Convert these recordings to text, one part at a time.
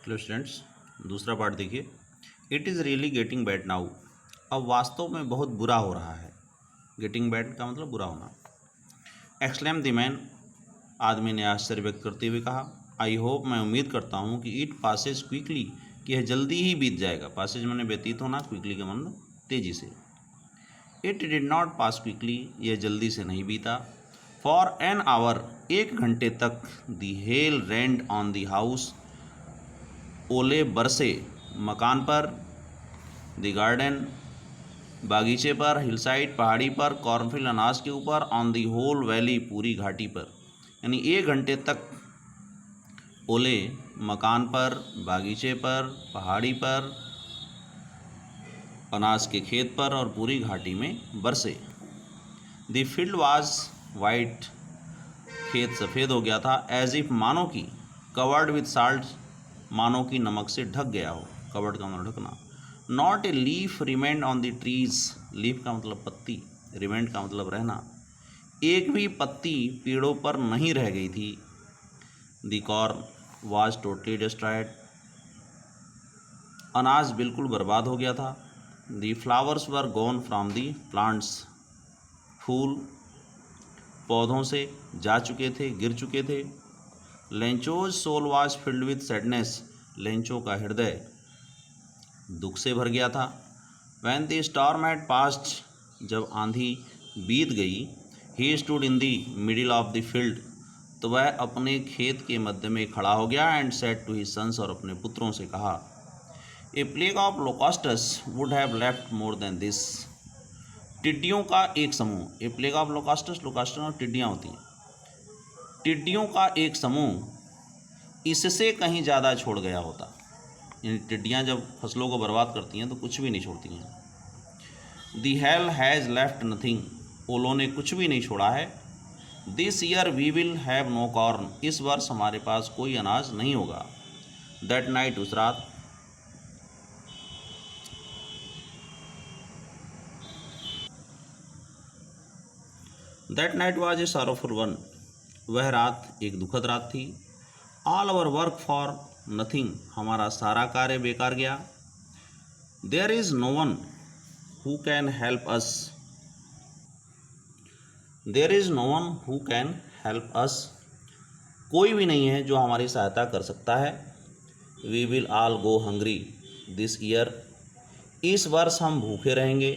Hello students, दूसरा part देखिए। It is really getting bad now. अब वास्तव में बहुत बुरा हो रहा है। गेटिंग बैड का मतलब बुरा होना। एक्सक्लेम द मैन, आदमी ने आश्चर्य व्यक्त करते हुए कहा। आई होप, मैं उम्मीद करता हूँ कि इट पासेज क्विकली, कि यह जल्दी ही बीत जाएगा। पासेज मैंने व्यतीत होना, क्विकली का मतलब तेज़ी से। It did not pass quickly, यह जल्दी से नहीं बीता। फॉर एन आवर, 1 घंटे तक। The hail rained on the house, ओले बरसे मकान पर। द गार्डन, बागीचे पर। हिलसाइड, पहाड़ी पर। कॉर्नफील्ड, अनाज के ऊपर। ऑन द होल वैली, पूरी घाटी पर। यानी 1 घंटे तक ओले मकान पर, बागीचे पर, पहाड़ी पर, अनाज के खेत पर और पूरी घाटी में बरसे। द फील्ड वाज वाइट, खेत सफ़ेद हो गया था। एज इफ, मानो की। कवर्ड विथ साल्ट, मानो की नमक से ढक गया हो। कवर्ड का मतलब ढकना। Not a leaf remained on the trees, leaf का मतलब पत्ती, रिमेंड का मतलब रहना। एक भी पत्ती पेड़ों पर नहीं रह गई थी। The corn was totally destroyed, अनाज बिल्कुल बर्बाद हो गया था। The flowers were gone from the plants, फूल पौधों से जा चुके थे, गिर चुके थे। Lencho's soul was filled with sadness, Lencho का हृदय दुख से भर गया था। When the storm had passed, जब आंधी बीत गई। He stood in the middle of the field, तो वह अपने खेत के मध्य में खड़ा हो गया। And said to his sons, और अपने पुत्रों से कहा। A plague of locusts would have left more than this, टिड्डियों का एक समूह। ए प्लेग ऑफ लोकास्टस, लोकास्टस और टिड्डियाँ होती हैं। टिड्डियों का एक समूह इससे कहीं ज़्यादा छोड़ गया होता। यानी टिड्डियाँ जब फसलों को बर्बाद करती हैं तो कुछ भी नहीं छोड़ती हैं। The hail has left nothing, ओलों ने कुछ भी नहीं छोड़ा है। This year we will have no corn, इस वर्ष हमारे पास कोई अनाज नहीं होगा। दैट नाइट, उस रात। That night was a sorrowful one, वह रात एक दुखद रात थी। All our work for nothing, हमारा सारा कार्य बेकार गया। There is no one who can help us, there is no one who can help us, कोई भी नहीं है जो हमारी सहायता कर सकता है। We will all go hungry this year, इस वर्ष हम भूखे रहेंगे।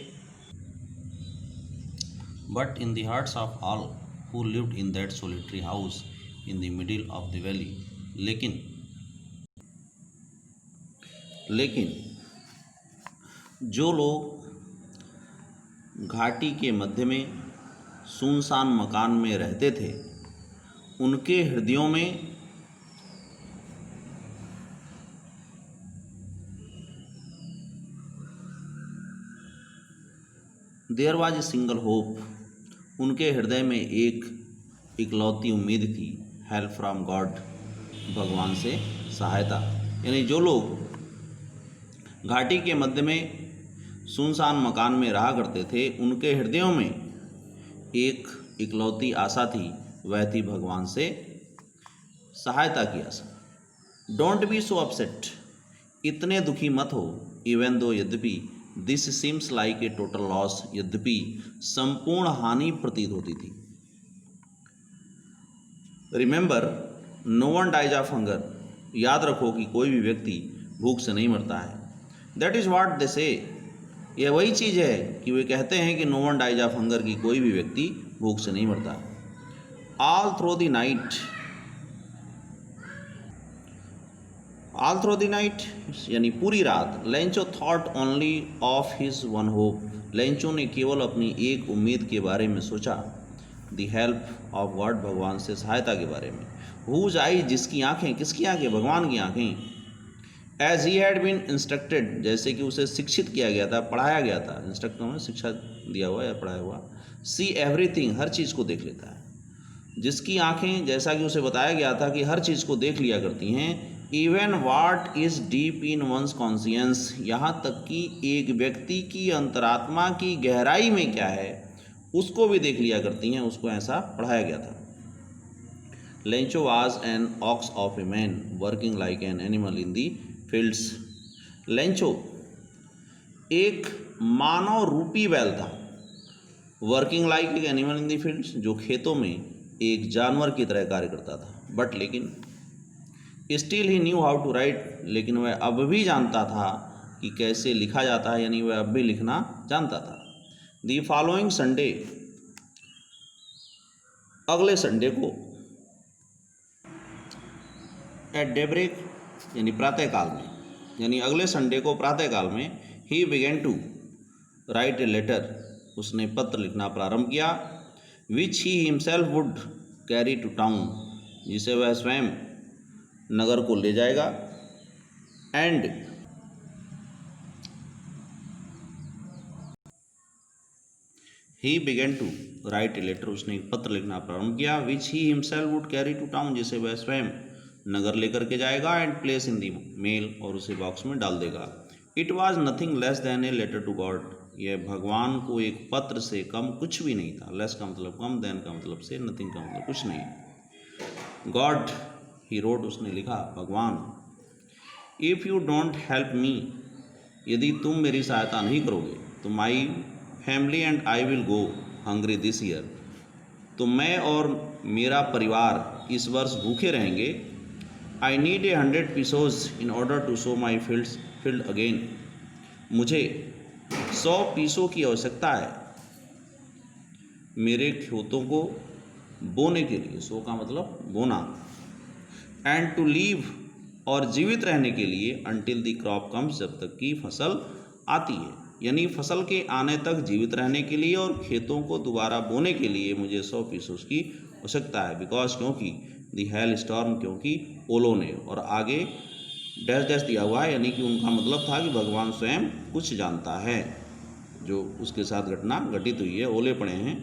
But in the hearts of all who lived in that solitary house in the middle of the valley, लेकिन जो लोग घाटी के मध्य में सुनसान मकान में रहते थे, उनके हृदयों में there was a single hope, उनके हृदय में एक इकलौती उम्मीद थी। हेल्प फ्रॉम गॉड, भगवान से सहायता। यानी जो लोग घाटी के मध्य में सुनसान मकान में रहा करते थे, उनके हृदयों में एक इकलौती आशा थी, वह थी भगवान से सहायता की आशा। डोंट बी सो अपसेट, इतने दुखी मत हो। इवन दो, यद्यपि। This seems like a total loss, यद्यपि संपूर्ण हानि प्रतीत होती थी। Remember, no one dies of hunger, याद रखो कि कोई भी व्यक्ति भूख से नहीं मरता है। दैट इज़ व्हाट दे से, यह वही चीज़ है कि वे कहते हैं कि no one dies of hunger, की कोई भी व्यक्ति भूख से नहीं मरता। All through the night, all through the night यानी पूरी रात। Lencho thought only of his one hope, Lencho ने केवल अपनी एक उम्मीद के बारे में सोचा। द हेल्प ऑफ गॉड, भगवान से सहायता के बारे में। हुज आई, जिसकी आंखें, किसकी आंखें, भगवान की आंखें। As he had been instructed, जैसे कि उसे शिक्षित किया गया था, पढ़ाया गया था। इंस्ट्रक्ट में शिक्षा दिया हुआ या पढ़ाया हुआ। सी एवरीथिंग, हर चीज़ को देख लेता है। जिसकी आंखें, जैसा कि उसे बताया गया था कि हर चीज़ को देख लिया करती हैं। Even what is deep in one's conscience, यहाँ तक कि एक व्यक्ति की अंतरात्मा की गहराई में क्या है उसको भी देख लिया करती हैं, उसको ऐसा पढ़ाया गया था। Lencho was an ox of a man working like an animal in the fields. Lencho एक मानव रूपी बैल था, वर्किंग लाइक एक एनिमल इन दी फील्ड्स, जो खेतों में एक जानवर की तरह कार्य करता था। बट लेकिन still he knew how to write, लेकिन वह अब भी जानता था कि कैसे लिखा जाता है, यानी वह अब भी लिखना जानता था। दी फॉलोइंग संडे, अगले संडे को, एट डेब्रेक यानी प्रातःकाल में, यानी अगले संडे को प्रातःकाल में, he began to write a letter, उसने पत्र लिखना प्रारंभ किया, which he himself would carry to town, जिसे वह स्वयं नगर को ले जाएगा, and he began to write a letter, उसने एक पत्र लिखना प्रारंभ किया, which he himself would carry to town, जिसे वह स्वयं नगर लेकर के जाएगा, and place in the mail, और उसे बॉक्स में डाल देगा। It was nothing less than a letter to God, यह भगवान को एक पत्र से कम कुछ भी नहीं था। लेस का मतलब कम, देन का मतलब से, नथिंग का मतलब कुछ नहीं। गॉड ही रोट, उसने लिखा, भगवान, if you don't help me, यदि तुम मेरी सहायता नहीं करोगे तो my family and I will go hungry this year, तो मैं और मेरा परिवार इस वर्ष भूखे रहेंगे। I need 100 pesos in order to sow my field again, मुझे 100 पीसों की आवश्यकता है मेरे खेतों को बोने के लिए, सो का मतलब बोना, एंड टू लीव, और जीवित रहने के लिए, अनटिल द क्रॉप कम्स, जब तक कि फसल आती है, यानी फसल के आने तक जीवित रहने के लिए और खेतों को दोबारा बोने के लिए मुझे 100 पीसों की आवश्यकता है। बिकॉज, क्योंकि, दी हेल स्टॉर्म, क्योंकि ओलों ने, और आगे डैश डैश दिया हुआ है, यानी कि उनका मतलब था कि भगवान स्वयं कुछ जानता है, जो उसके साथ घटना घटित हुई है, ओले पड़े हैं।